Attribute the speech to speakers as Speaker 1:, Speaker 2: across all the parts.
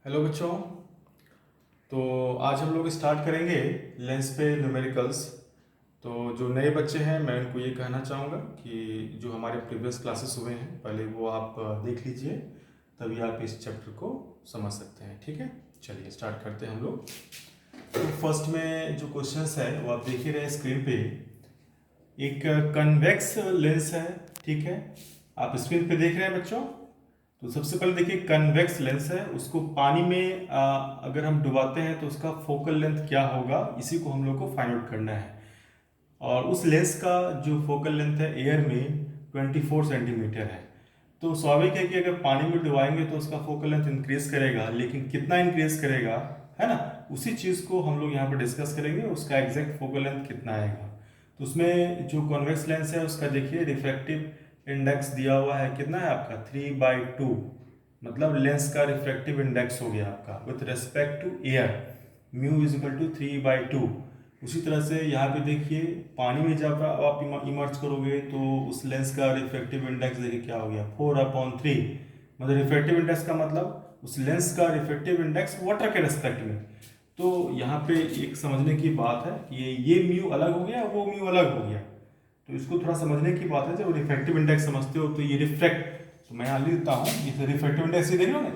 Speaker 1: Hello बच्चों। तो आज हम लोग स्टार्ट करेंगे लेंस पे न्यूमेरिकल्स। तो जो नए बच्चे हैं मैं उनको ये कहना चाहूँगा कि जो हमारे प्रीवियस क्लासेस हुए हैं पहले वो आप देख लीजिए, तभी आप इस चैप्टर को समझ सकते हैं। ठीक है, चलिए स्टार्ट करते हैं हम लोग। तो फर्स्ट में जो क्वेश्चंस है वो आप देख ही रहे हैं स्क्रीन पे। एक कन्वेक्स लेंस है, ठीक है, आप स्क्रीन पे देख रहे हैं बच्चों। तो सबसे पहले देखिए कन्वेक्स लेंस है, उसको पानी में अगर हम डुबाते हैं तो उसका फोकल लेंथ क्या होगा, इसी को हम लोग को फाइंड आउट करना है। और उस लेंस का जो फोकल लेंथ है एयर में 24 सेंटीमीटर है। तो स्वाभाविक है कि अगर पानी में डुबाएंगे तो उसका फोकल लेंथ इंक्रीज करेगा, लेकिन कितना इंक्रीज करेगा, है ना, उसी चीज़ को हम लोग यहाँ पर डिस्कस करेंगे, उसका एग्जैक्ट फोकल लेंथ कितना आएगा। तो उसमें जो कॉन्वेक्स लेंस है उसका देखिए रिफ्रैक्टिव इंडेक्स दिया हुआ है, कितना है आपका 3/2, मतलब लेंस का रिफ्रैक्टिव इंडेक्स हो गया आपका with respect to air, mu is equal to 3/2। उसी तरह से यहाँ पे देखिए पानी में जब आप इमर्ज करोगे तो उस लेंस का रिफ्रैक्टिव इंडेक्स देखिए क्या हो गया 4/3। मतलब रिफ्रैक्टिव इंडेक्स का मतलब उस लेंस का रिफ्रैक्टिव इंडेक्स वाटर के रेस्पेक्ट में। तो यहाँ पे एक समझने की बात है कि ये म्यू अलग हो गया, वो म्यू अलग हो गया। तो इसको थोड़ा समझने की बात है, जब रिफ्रैक्टिव इंडेक्स समझते हो तो ये रिफ्रैक्ट, तो मैं यहाँ लिख देता हूँ, ये रिफ्रैक्टिव इंडेक्स ये देख लो ना,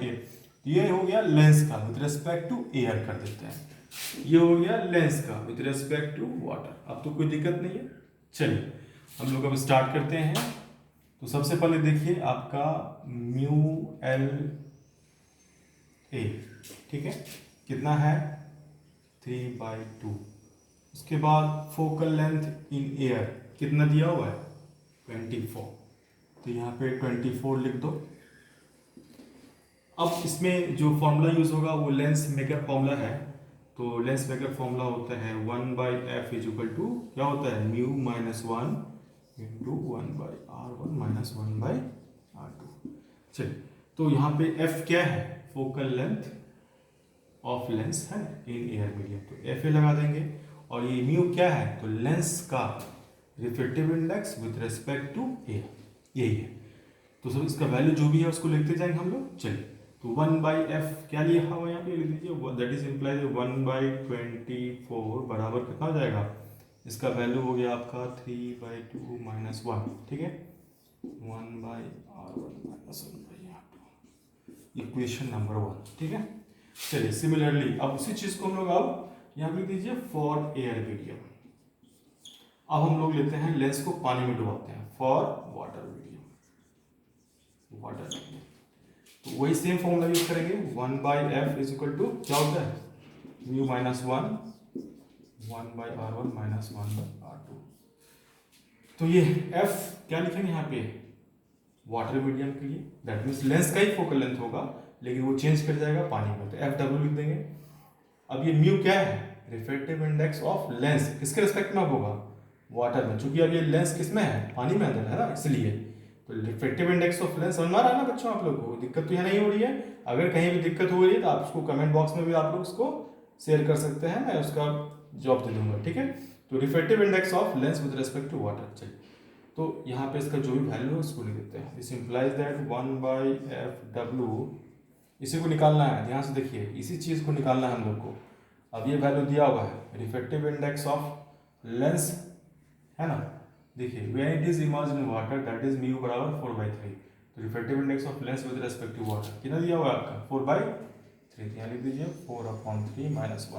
Speaker 1: ये हो गया लेंस का विद रिस्पेक्ट टू एयर कर देते हैं, ये हो गया लेंस का विद रिस्पेक्ट टू वाटर। अब तो कोई दिक्कत नहीं है। चलिए हम लोग अब स्टार्ट करते हैं। तो सबसे पहले देखिए आपका म्यू एल ए, ठीक है, कितना है 3/2। उसके बाद फोकल लेंथ इन एयर कितना दिया हुआ है 24, तो यहाँ पे 24 लिख दो। अब इसमें जो फॉर्मूला यूज होगा वो लेंस मेकर फॉर्मूला है। तो लेंस मेकर फॉर्मूला होता है 1/f इज इक्वल टू क्या होता है mu minus 1 into 1/r1 minus 1/r2। चलिए, तो यहाँ पे f क्या है, फोकल लेंथ ऑफ लेंस है इन एयर मीडियम, तो एफ ए लगा देंगे। और ये म्यू क्या है, तो लेंस का refractive index with respect to air, यही है। तो सब इसका वैल्यू जो भी है उसको लिखते जाएंगे हम लोग। चलिए, तो 1/f क्या लिया हुआ यहाँ पे लिख दीजिए, दैट इज इम्प्लाइज 1/24 बराबर कितना हो जाएगा, इसका वैल्यू हो गया आपका 3/2 माइनस 1, ठीक है, 1/r1 minus 1/r2, equation number 1, ठीक है। चलिए सिमिलरली अब उसी चीज को हम लोग अब यहाँ पे दीजिए फॉर एयर मीडियम। अब हम लोग लेते हैं लेंस को पानी में डुबाते हैं for water medium, water medium. तो वही सेम फॉर्मूला यूज करेंगे, 1/f इज इक्वल टू क्या होता है mu minus 1/r1 minus 1/r2। तो ये f क्या लिखेंगे यहाँ पे वाटर मीडियम के लिए, दैट मीन्स लेंस का ही फोकल लेंथ होगा, लेकिन वो चेंज कर जाएगा पानी में, तो एफ डब्ल्यू लिख देंगे। अब ये म्यू क्या है, रिफ्रैक्टिव इंडेक्स ऑफ लेंस, किसके रिस्पेक्ट में होगा, वाटर में, चूंकि अब ये लेंस किस में है, पानी में अंदर है ना, इसलिए। तो रिफ्रैक्टिव इंडेक्स ऑफ लेंस समझ में आ रहा है ना बच्चों, आप लोग को दिक्कत तो यहाँ नहीं हो रही है। अगर कहीं भी दिक्कत हो रही है तो आप उसको कमेंट बॉक्स में भी आप लोग उसको शेयर कर सकते हैं, मैं उसका जवाब दे दूंगा, ठीक है। तो refractive index of lens with respect to water. चलिए, तो यहाँ पे इसका जो भी वैल्यू है उसको लिख देते हैं। This implies that 1/f w, इसी को निकालना है, ध्यान से देखिए, इसी चीज को निकालना है हम लोग को। अब ये वैल्यू दिया हुआ है रिफ्रैक्टिव इंडेक्स ऑफ लेंस, है ना, देखिए when it is immersed in water that is mu बराबर 4/3। तो refractive index of lens with respect to water कितना दिया हुआ है आपका 4/3, यहाँ लिख दीजिए 4/3 माइनस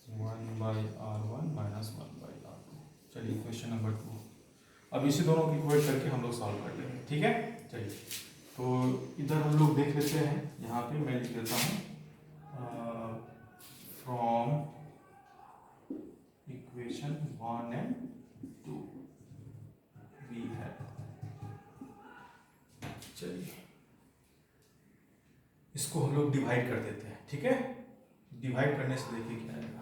Speaker 1: 1/r1 माइनस 1/r2। चलिए क्वेश्चन नंबर 2, अब इसी दोनों को इक्वेट करके हम लोग सॉल्व कर लेंगे, ठीक है। चलिए, तो इधर हम लोग देख लेते हैं, यहाँ पे मैं लिख देता हूँ फ्रॉम इक्वेशन 1 एंड 2 वी है। चलिए इसको हम लोग डिवाइड कर देते हैं, ठीक है। डिवाइड करने से देखिए क्या आएगा,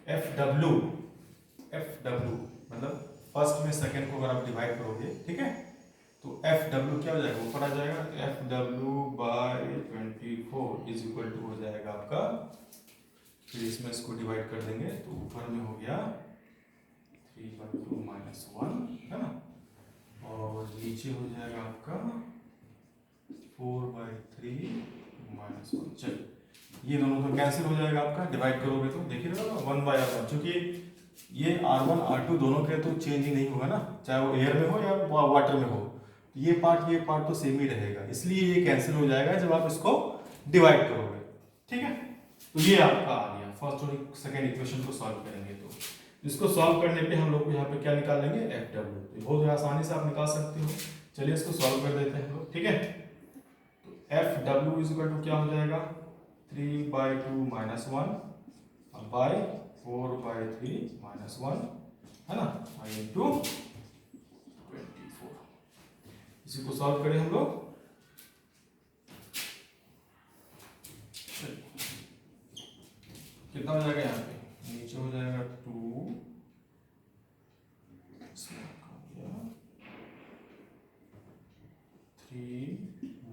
Speaker 1: एफ डब्ल्यू मतलब फर्स्ट में सेकंड को अगर आप डिवाइड करोगे, ठीक है, तो एफ डब्ल्यू क्या हो जाएगा, ऊपर आ जाएगा, F W by 24 is equal to हो जाएगा आपका, फिर इसमें इसको डिवाइड कर देंगे तो ऊपर में हो गया 3/2 माइनस 1, है ना, और नीचे हो जाएगा आपका -1। चलिए ये दोनों तो कैंसिल हो जाएगा आपका, डिवाइड करोगे तो देखिए 1/r1, चूंकि ये R1 R2 दोनों के तो चेंज ही नहीं होगा ना, चाहे वो एयर में हो या वाटर में हो, तो ये पार्ट तो सेम ही रहेगा, इसलिए ये कैंसिल हो जाएगा जब आप इसको डिवाइड करोगे। ठीक है, तो ये आपका आ गया फर्स्ट और सेकेंड इक्वेशन को सॉल्व करेंगे। तो इसको सॉल्व करने पे हम लोग यहाँ पे क्या निकाल लेंगे, FW। बहुत आसानी से आप निकाल सकते हो। चलिए इसको सॉल्व कर देते हैं हम लोग। ठीक है, तो FW इज इक्वल टू क्या हो जाएगा, 3/2 - 1 बाय 4/3 - 1 है ना, इंटू 24। इसी को सॉल्व करें हम लोग। कितना हो जाएगा, यहाँ पे नीचे हो जाएगा 2, 3 -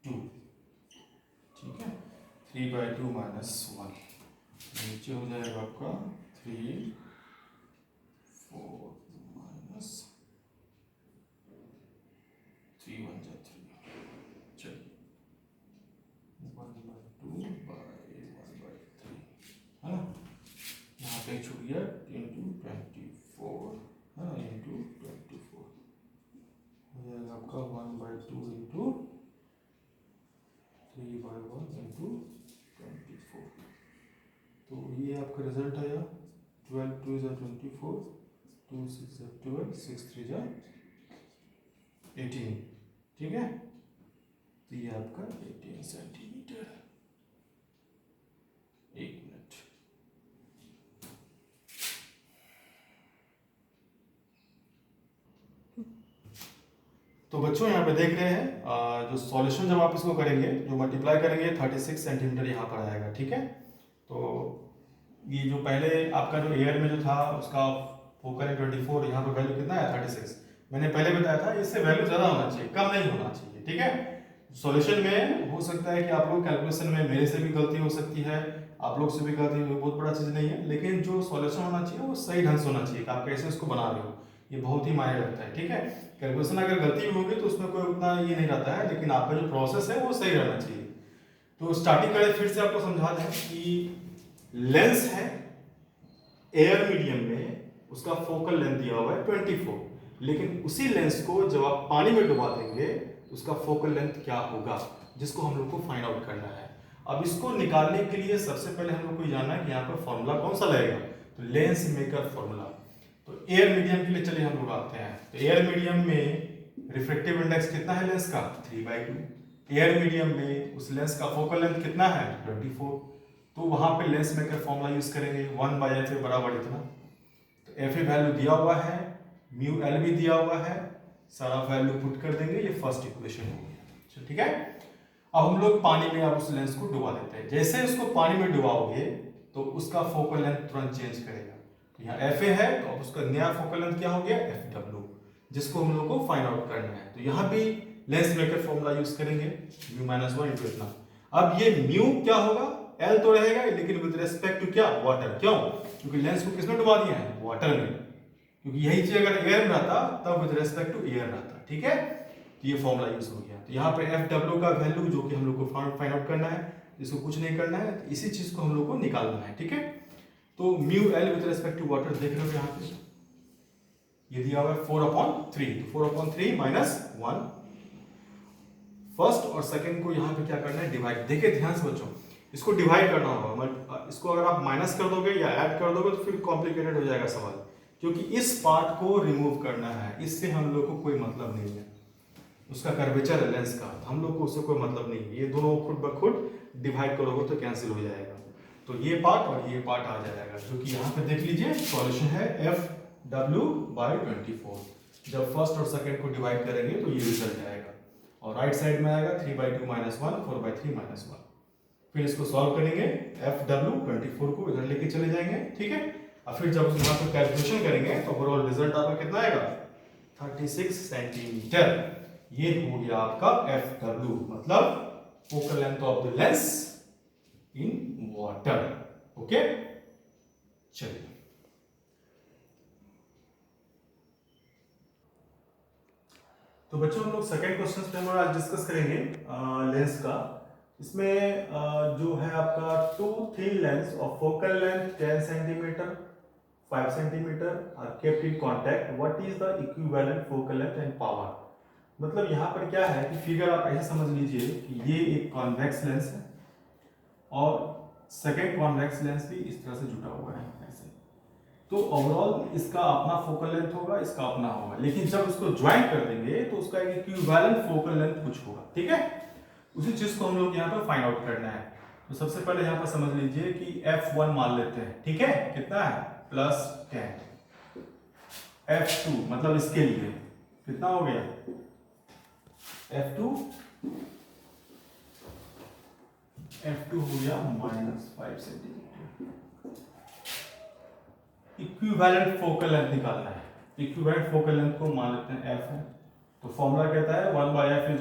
Speaker 1: 2। ठीक है, 3/2 - 1 नीचे हो जाएगा आपका 3, 4 -3 1 जा 3। चलिए 1/2/1/3 है ना, यहाँ पे छूट गया इंटू 24 है ना, इंटू 24 हो जाएगा आपका 1/2 इंटू 3/1 इंटू 24। तो ये आपका रिजल्ट आया 12 2 = 24, 2 6 = 12, 6 3 = 18। ठीक है, तो ये आपका 18 सेंटीमीटर। एक मिनट, तो बच्चों यहाँ पे देख रहे हैं जो सॉल्यूशन जब आप इसको करेंगे, जो मल्टीप्लाई करेंगे 36 सेंटीमीटर यहाँ पर आएगा। ठीक है, तो ये जो पहले आपका जो एयर में जो था उसका फोकल है 24, यहाँ पर वैल्यू कितना है 36। मैंने पहले बताया था इससे वैल्यू ज़्यादा होना चाहिए, कम नहीं होना चाहिए। ठीक है, सॉल्यूशन में हो सकता है कि आप लोग कैलकुलेशन में मेरे से भी गलती हो सकती है, आप लोग से भी गलती हो, बहुत बड़ा चीज़ नहीं है, लेकिन जो सॉल्यूशन होना चाहिए वो सही ढंग से होना चाहिए कि आप कैसे उसको बना रहे हो, ये बहुत ही मायने रखता है। ठीक है, कैलकुलेशन अगर गलती भी होगी तो उसमें कोई उतना ये नहीं रहता है, लेकिन आपका जो प्रोसेस है वो सही रहना चाहिए। तो स्टार्टिंग करें, फिर से आपको समझा दें कि लेंस है एयर मीडियम में, उसका फोकल लेंथ दिया हुआ है 24, लेकिन उसी लेंस को जब आप पानी में डुबा देंगे उसका फोकल लेंथ क्या होगा, जिसको हम लोग को फाइंड आउट करना है। अब इसको निकालने के लिए सबसे पहले हम लोग को जानना है कि यहाँ पर फॉर्मूला कौन सा लगेगा, तो लेंस मेकर फॉर्मूला। तो एयर मीडियम के लिए चलिए हम लोग आते हैं। तो एयर मीडियम में रिफ्रैक्टिव इंडेक्स कितना है लेंस का, 3/2। एयर मीडियम में उस लेंस का फोकल लेंथ कितना है 24, तो वहां पे लेंस मेकर फॉर्मूला यूज करेंगे 1/fa बराबर इतना। तो fa वैल्यू दिया हुआ है, म्यू एल भी दिया हुआ है, सारा वैल्यू पुट कर देंगे, ये फर्स्ट इक्वेशन हो गया। ठीक है, अब हम लोग पानी में अब उस लेंस को डुबा देते हैं। जैसे उसको पानी में डुबाओगे तो उसका फोकल लेंथ तुरंत चेंज करेगा। तो यहाँ fa है, तो अब उसका नया फोकल लेंथ क्या हो गया fw, जिसको हम लोग को फाइंड आउट करना है। तो यहाँ भी लेंस मेकर फॉर्मूला यूज करेंगे μ-1 इंटू इतना। अब ये म्यू क्या होगा, एल तो रहेगा लेकिन विद रिस्पेक्ट टू क्या, वाटर। क्यों, क्योंकि लेंस को किसमें डुबा दिया है, वाटर में, क्योंकि यही चीज अगर एयर में रहता तब विद रिस्पेक्ट टू एयर रहता। ठीक है, तो ये फॉर्मूला यूज हो गया। तो यहाँ पे FW का वैल्यू जो कि हम लोग को फाइंड आउट करना है, इसको कुछ नहीं करना है, इसी चीज को हम लोग को निकालना है। ठीक है, तो mu L with respect to water देख रहे हो यहाँ पे, ये दिया हुआ है 4/3, तो 4/3 - 1। फर्स्ट और सेकंड को यहाँ पे क्या करना है, डिवाइड। देखिए ध्यान से बच्चों, इसको डिवाइड करना होगा, इसको अगर आप माइनस कर दोगे या ऐड कर दोगे तो फिर कॉम्प्लिकेटेड हो जाएगा सवाल, क्योंकि इस पार्ट को रिमूव करना है, इससे हम लोग को कोई मतलब नहीं है। उसका कर्वेचर है लेंस का, हम लोग को उससे कोई मतलब नहीं है। ये दोनों खुद ब खुद डिवाइड करोगे तो कैंसिल हो जाएगा, तो ये पार्ट और ये पार्ट आ जाएगा, जो कि यहाँ पे देख लीजिए सॉल्यूशन है FW/24। जब फर्स्ट और सेकंड को डिवाइड करेंगे तो ये रिजल्ट आएगा, और राइट साइड में आएगा 3/2 - 1, 4/3 - 1। फिर इसको सॉल्व करेंगे, FW24 को इधर लेके चले जाएंगे। ठीक है, और फिर जब यहाँ पे कैलकुलेशन करेंगे तो ओवरऑल रिजल्ट आपका कितना आएगा, 36 सेंटीमीटर। ये हो गया आपका FW, मतलब focal length of the lens in water. Okay, चलिए तो बच्चों हम लोग सेकंड क्वेश्चन पे हम लोग आज डिस्कस करेंगे लेंस का। इसमें जो है आपका two thin lens of focal length 10 centimetre 5 centimetre are kept in contact, what is the equivalent focal length and power. मतलब यहाँ पर क्या है कि फिगर आप ऐसे समझ लीजिए कि ये एक कॉन्वेक्स लेंस है और सेकेंड कॉन्वेक्स लेंस भी इस तरह से जुटा हुआ है ऐसे। तो ओवरऑल इसका अपना फोकल लेंथ होगा, इसका अपना होगा, लेकिन जब इसको ज्वाइन कर देंगे तो उसका एक इक्विवेलेंट फोकल लेंथ कुछ होगा। ठीक है, उसी चीज को हम लोग यहाँ पर फाइंड आउट करना है। तो सबसे पहले यहाँ पर समझ लीजिए कि F1 मान लेते हैं। ठीक है, कितना है +10। F2 मतलब इसके लिए कितना हो गया F2 हो गया -5 सेंटीमीटर। इक्विवेलेंट फोकल लेंथ निकालना है। इक्विवेलेंट फोकल लेंथ को मान लेते हैं F है। तो फॉर्मूला कहता है 1/F =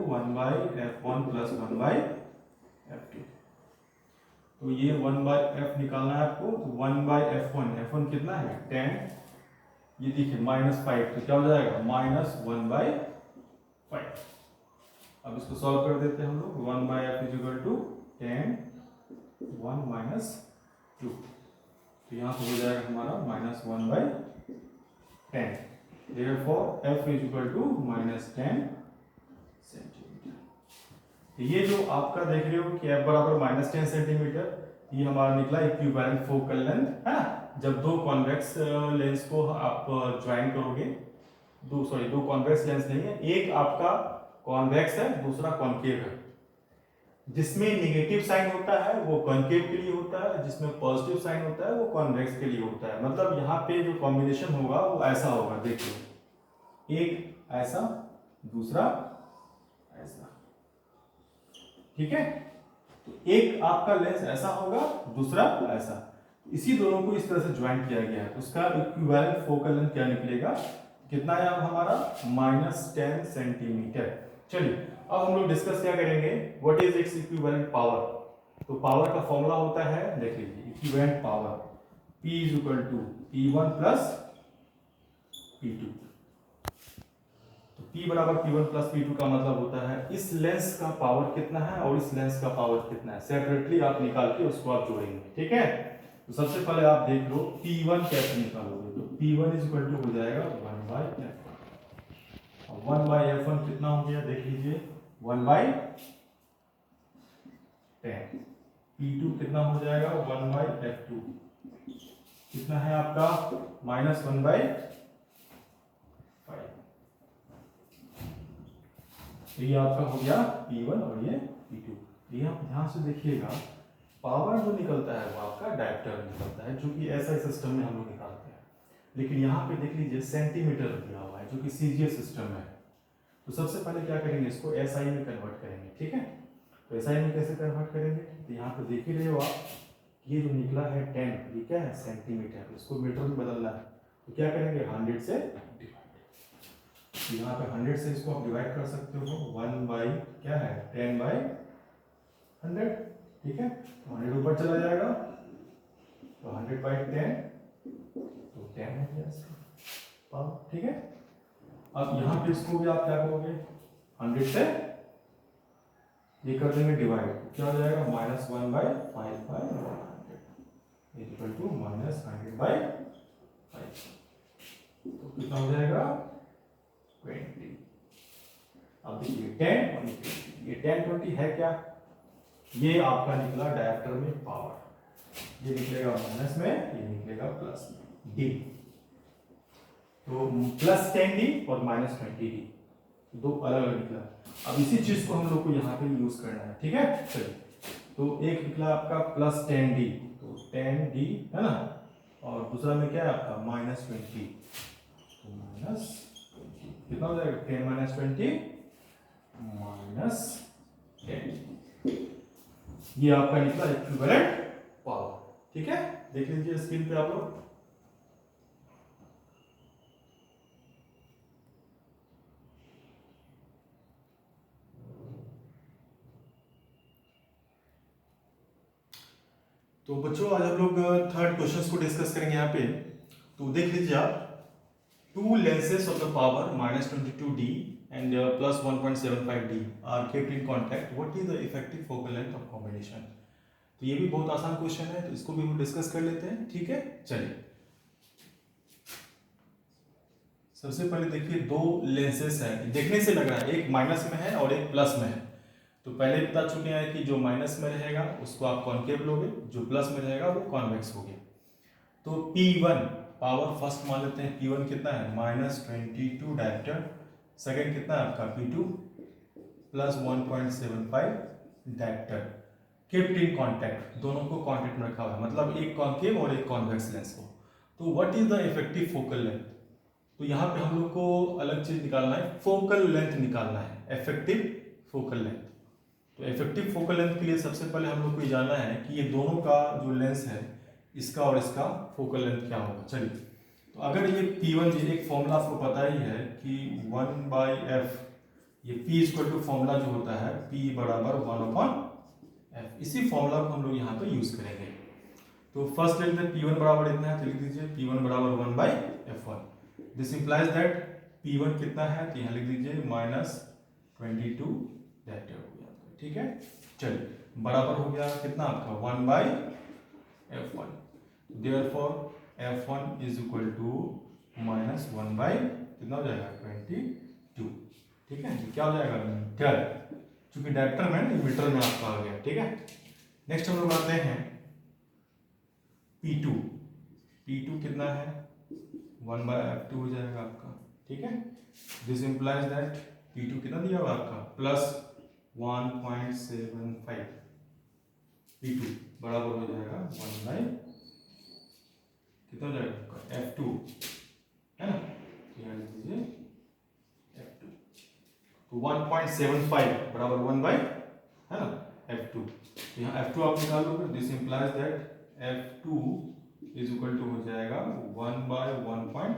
Speaker 1: 1/F1 + 1/F2। तो ये 1/F निकालना है आपको। तो 1/F1, F1 कितना है 10, ये देखिए -5, तो क्या हो जाएगा -1/5। अब इसको सॉल्व कर देते हैं हम लोग। 1/F = 10, 1 - 2, तो यहाँ पे हो जाएगा हमारा -1/10। Therefore F = -10 centimetre. ये जो आपका देख रहे हो कि F = -10 सेंटीमीटर, ये हमारा निकला इक्विवेलेंट फोकल लेंथ है ना। जब दो कॉन्वेक्स लेंस को आप ज्वाइन करोगे, दो कॉन्वेक्स लेंस नहीं है, एक आपका कॉन्वेक्स है दूसरा कॉन्केव है। जिसमें नेगेटिव साइन होता है वो कॉन्केव के लिए होता है, जिसमें पॉजिटिव साइन होता है वो कॉन्वेक्स के लिए होता है। मतलब यहाँ पे जो कॉम्बिनेशन होगा वो ऐसा होगा, देखिए एक ऐसा दूसरा ऐसा। ठीक है, तो एक आपका लेंस ऐसा होगा दूसरा ऐसा, इसी दोनों को इस तरह से ज्वाइन किया गया है। तो उसका इक्विवेलेंट फोकल लेंथ क्या निकलेगा, कितना है अब हमारा -10 सेंटीमीटर। चलिए अब हम लोग डिस्कस क्या करेंगे, what is its equivalent power. तो पावर का फॉर्मूला होता है, देख लीजिए, equivalent power P = P1 + P2। तो P = P1 + P2 का मतलब होता है इस लेंस का पावर कितना है और इस लेंस का पावर कितना है, सेपरेटली आप निकाल के उसको आप जोड़ेंगे। ठीक है, तो सबसे पहले आप देख लो P1 कैसे निकालोगे। तो P1 = हो जाएगा 1/F1। 1/F1 कितना हो गया, देख लीजिए 1/10। P2 कितना हो जाएगा 1/F2, कितना है आपका -1/5। तो ये आपका हो गया P1 और ये P2। ये आप ध्यान से देखिएगा, पावर जो निकलता है वो आपका डायरेक्टर निकलता है, जो कि ऐसा सिस्टम में हम लोग निकालते हैं। लेकिन यहाँ पे देख लीजिए सेंटीमीटर दिया हुआ है, जो कि CGS सिस्टम है। तो सबसे पहले क्या करेंगे, इसको SI में कन्वर्ट करेंगे। ठीक है, तो SI में कैसे कन्वर्ट करेंगे, तो यहाँ पे देख ही रहे हो आप, ये जो निकला है 10, ये क्या है सेंटीमीटर, इसको मीटर में बदलना है। तो क्या करेंगे 100 से डिवाइड। यहाँ पे 100 से इसको आप डिवाइड कर सकते हो, 1/क्या है 10/100। ठीक है, तो 100 ऊपर चला जाएगा, तो 100/10, तो 10 हो गया इसका पावर। ठीक है, अब यहाँ पे इसको भी आप क्या करोगे 100 से ये कर देंगे डिवाइड, तो क्या हो जाएगा -1/5/100 = -100/5। तो कितना हो जाएगा 20। अब देखिए 10 और 20, ये 10 20 है क्या, ये आपका निकला डायरेक्टर में पावर, ये निकलेगा माइनस में, ये निकलेगा प्लस में, डी। तो +10D और -20D दो अलग अलग निकला। अब इसी चीज को हम लोग को यहाँ पे यूज करना है। ठीक है, चलिए, तो एक निकला आपका +10D, तो 10D है ना, और दूसरा में क्या है आपका -20, तो -20 कितना हो जाएगा 10 - 20 -10। ये आपका निकला इक्विवेलेंट पावर। ठीक है, देख लीजिए स्क्रीन पे आप लोग। तो बच्चों आज हम लोग थर्ड क्वेश्चन को डिस्कस करेंगे यहाँ पे। तो देख लीजिए आप, to lenses of the power -22D and plus 1.75D are kept in contact, what is the effective focal length of combination? तो ये भी बहुत आसान क्वेश्चन है, तो इसको भी हम डिस्कस कर लेते हैं, ठीक है। चलिए सबसे पहले देखिए दो लेंसेस हैं, देखने से लग रहा है एक माइनस में है और एक प्लस में है। तो पहले बता चुके हैं कि जो माइनस में रहेगा उसको आप कॉन्केव लोगे, जो प्लस में रहेगा वो कॉन्वेक्स हो गया। तो P1 पावर फर्स्ट मान लेते हैं, P1 कितना है -22 डायप्टर, सेकेंड कितना है आपका P2 plus 1.75 dioptre, kept in contact, दोनों को कॉन्टैक्ट में रखा हुआ है, मतलब एक कॉन्केव और एक कॉन्वेक्स लेंस को। तो what is the effective focal length? तो यहाँ पे हम लोग को अलग चीज निकालना है, फोकल लेंथ निकालना है, इफेक्टिव फोकल लेंथ। तो इफेक्टिव फोकल लेंथ के लिए सबसे पहले हम लोग को ये जानना है कि ये दोनों का जो लेंस है इसका और इसका फोकल लेंथ क्या होगा। चलिए तो अगर ये P1 एक फॉर्मूला आपको पता ही है कि 1/f, ये P इक्वल टू फॉर्मूला जो होता है P बराबर 1/f, इसी फॉर्मूला को हम लोग यहाँ पे यूज करेंगे। तो फर्स्ट ले लेते हैं P1 बराबर इतना है, तो लिख दीजिए P1 बराबर 1/f1। This implies that P1 कितना है, तो यहाँ लिख दीजिए -22 डायप्टर हो गया, ठीक है। चलिए बराबर हो गया कितना आपका 1/f1, therefore f1 is equal to -1/ कितना हो जाएगा 22, ठीक है। क्या हो जाएगा मीटर, क्योंकि डायप्टर में मीटर में आपका आ गया, ठीक है। नेक्स्ट हम लोग आते हैं P2, P2 कितना है 1/f2 हो जाएगा आपका, ठीक है। दिस इंप्लाइज दैट P2 कितना दिया हुआ आपका प्लस 1.75, P2 बराबर हो जाएगा 1/ कितना हो जाएगा f2, है ना, यहाँ लिख दीजिए f2। तो 1.75 बराबर 1/, है ना, f2। यहाँ f2 आप निकाल लोगे, this implies that f2 is equal to हो जाएगा 1/1.75।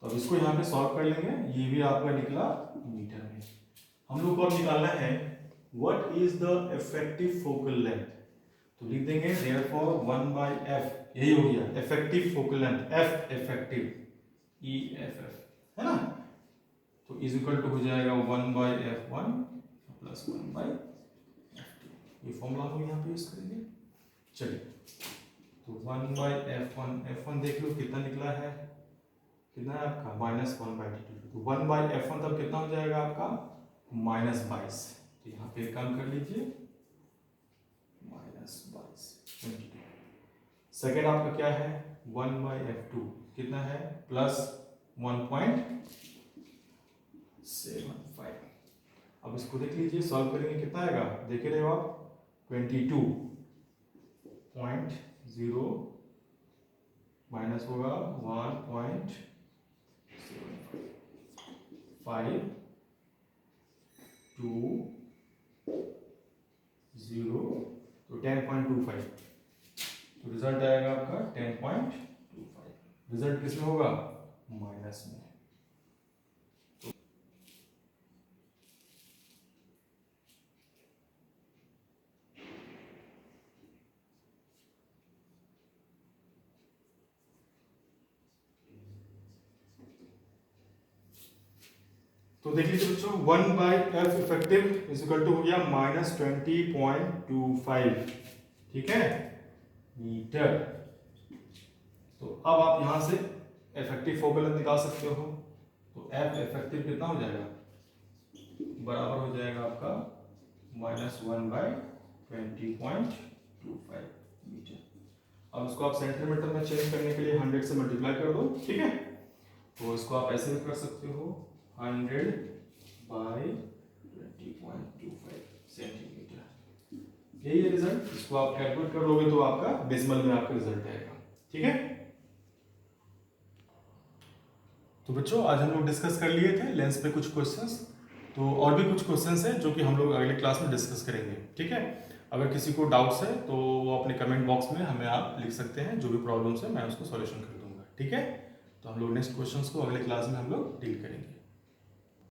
Speaker 1: तो अब इसको यहाँ पे सॉल्व कर लेंगे, ये भी आपका निकला मीटर में। हम लोग को अब निकालना है what is the effective focal length. तो लिख देंगे देयरफॉर 1/f, यही हो गया effective focal length, f effective EFF, है ना। तो इज इक्वल टू हो जाएगा 1/f1 प्लस 1/f2, ये फॉर्मूला हम यहाँ पे यूज करेंगे। चलिए तो 1/f1, f1 देख लो कितना निकला है, कितना है आपका -1/22। तो 1/f1 तब कितना हो जाएगा आपका -22, तो यहाँ पे कम कर लीजिए -22। सेकेंड आपका क्या है 1/f2 कितना है प्लस 1.75। अब इसको देख लीजिए, सॉल्व करेंगे कितना आएगा, देखे रहे हो आप 22.0 माइनस होगा 1.75 2 0, तो 10.25, तो रिजल्ट आएगा आपका 10.25। रिजल्ट किसमें होगा माइनस में। तो देख लीजिए बच्चों 1/f effective is equal to हो गया -20.25, ठीक है, मीटर। तो अब आप यहां से इफेक्टिव फोकल लेंथ निकाल सकते हो। तो f इफेक्टिव कितना हो जाएगा, बराबर हो जाएगा आपका -1/20.25 मीटर। अब इसको आप सेंटीमीटर में चेंज करने के लिए 100 से मल्टीप्लाई कर दो, ठीक है। तो इसको आप ऐसे भी कर सकते हो 100/20.25 सेंटीमीटर, यही है रिजल्ट। इसको आप कैलकुलेट कर लोगे तो आपका डेसिमल में आपका रिजल्ट आएगा, ठीक है। तो बच्चों आज हम लोग डिस्कस कर लिए थे लेंस पे कुछ क्वेश्चंस, तो और भी कुछ क्वेश्चंस हैं जो कि हम लोग अगले क्लास में डिस्कस करेंगे, ठीक है। अगर किसी को डाउट्स है तो वो अपने कमेंट बॉक्स में हमें आप लिख सकते हैं, जो भी प्रॉब्लम्स है मैं उसको सॉल्यूशन कर दूंगा, ठीक है। तो हम लोग नेक्स्ट क्वेश्चंस को अगले क्लास में हम लोग डील करेंगे।